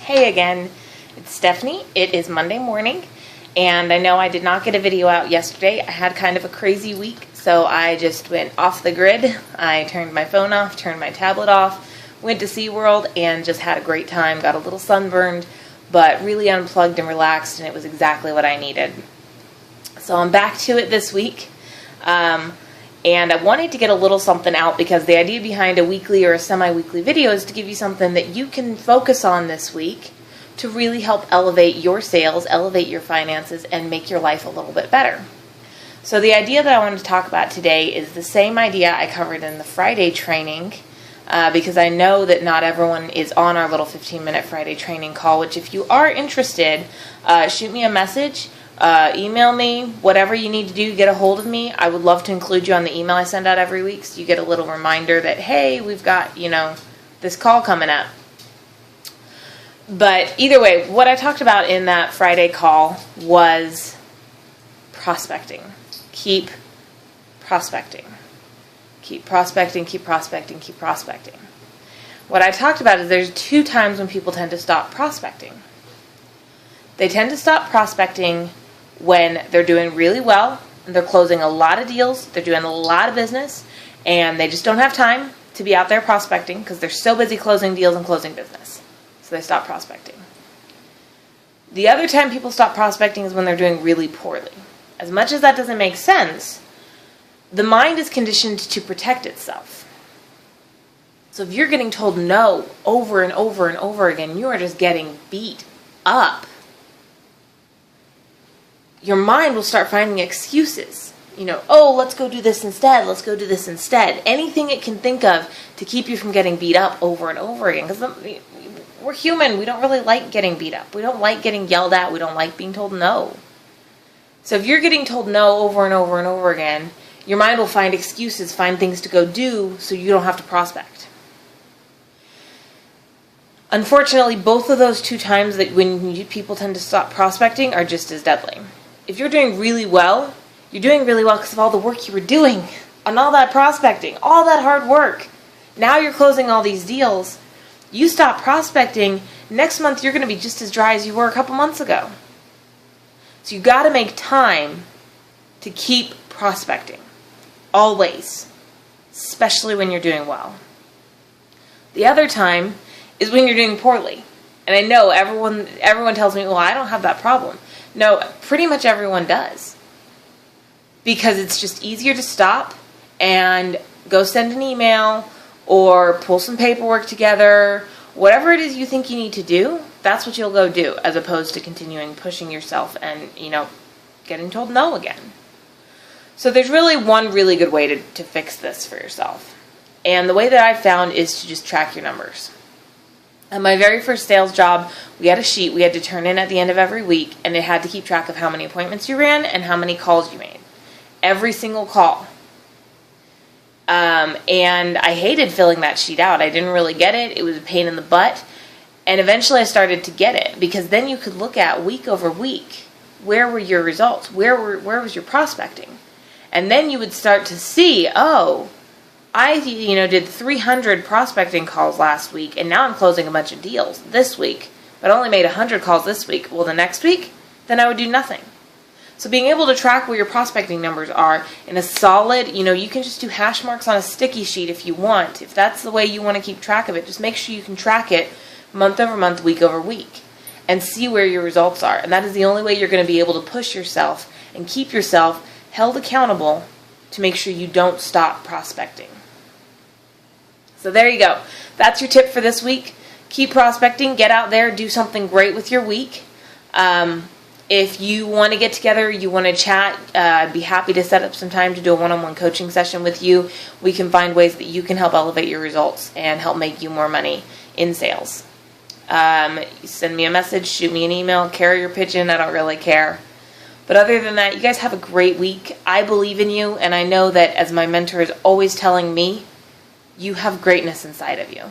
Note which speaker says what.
Speaker 1: Hey again, it's Stephanie. It is Monday morning, and I know I did not get a video out yesterday. I had kind of a crazy week, so I just went off the grid. I turned my phone off, turned my tablet off, went to SeaWorld, and just had a great time. Got a little sunburned, but really unplugged and relaxed, and it was exactly what I needed. So I'm back to it this week. And I wanted to get a little something out because the idea behind a weekly or a semi-weekly video is to give you something that you can focus on this week to really help elevate your sales, elevate your finances, and make your life a little bit better. So the idea that I wanted to talk about today is the same idea I covered in the Friday training, because I know that not everyone is on our little 15-minute Friday training call, which if you are interested, shoot me a message. Email me, whatever you need to do to get a hold of me. I would love to include you on the email I send out every week so you get a little reminder that, hey, we've got, this call coming up. But either way, what I talked about in that Friday call was prospecting. Keep prospecting. Keep prospecting, keep prospecting, keep prospecting. What I talked about is there's 2 times when people tend to stop prospecting. They tend to stop prospecting when they're doing really well, and they're closing a lot of deals, they're doing a lot of business, and they just don't have time to be out there prospecting because they're so busy closing deals and closing business. So they stop prospecting. The other time people stop prospecting is when they're doing really poorly. As much as that doesn't make sense, the mind is conditioned to protect itself. So if you're getting told no over and over and over again, you are just getting beat up. Your mind will start finding excuses. Let's go do this instead. Let's go do this instead. Anything it can think of to keep you from getting beat up over and over again. Because we're human. We don't really like getting beat up. We don't like getting yelled at. We don't like being told no. So if you're getting told no over and over and over again, your mind will find excuses, find things to go do so you don't have to prospect. Unfortunately, both of those 2 times that when people tend to stop prospecting are just as deadly. If you're doing really well, you're doing really well because of all the work you were doing on all that prospecting, all that hard work. Now you're closing all these deals. You stop prospecting, next month you're going to be just as dry as you were a couple months ago. So you got to make time to keep prospecting. Always. Especially when you're doing well. The other time is when you're doing poorly. And I know everyone tells me, well, I don't have that problem. No, pretty much everyone does. Because it's just easier to stop and go send an email or pull some paperwork together. Whatever it is you think you need to do, that's what you'll go do, as opposed to continuing pushing yourself and, getting told no again. So there's really one really good way to fix this for yourself. And the way that I've found is to just track your numbers. At my very first sales job, we had a sheet we had to turn in at the end of every week, and it had to keep track of how many appointments you ran and how many calls you made. Every single call. And I hated filling that sheet out. I didn't really get it. It was a pain in the butt. And eventually I started to get it, because then you could look at week over week, where were your results? Where was your prospecting? And then you would start to see, I did 300 prospecting calls last week, and now I'm closing a bunch of deals this week, but only made 100 calls this week. Well, the next week, then I would do nothing. So being able to track where your prospecting numbers are in a solid, you can just do hash marks on a sticky sheet if you want. If that's the way you want to keep track of it, just make sure you can track it month over month, week over week, and see where your results are. And that is the only way you're going to be able to push yourself and keep yourself held accountable to make sure you don't stop prospecting. So there you go. That's your tip for this week. Keep prospecting. Get out there. Do something great with your week. If you want to get together, you want to chat, I'd be happy to set up some time to do a one-on-one coaching session with you. We can find ways that you can help elevate your results and help make you more money in sales. Send me a message, shoot me an email, carrier pigeon, I don't really care. But other than that, you guys have a great week. I believe in you, and I know that, as my mentor is always telling me, you have greatness inside of you.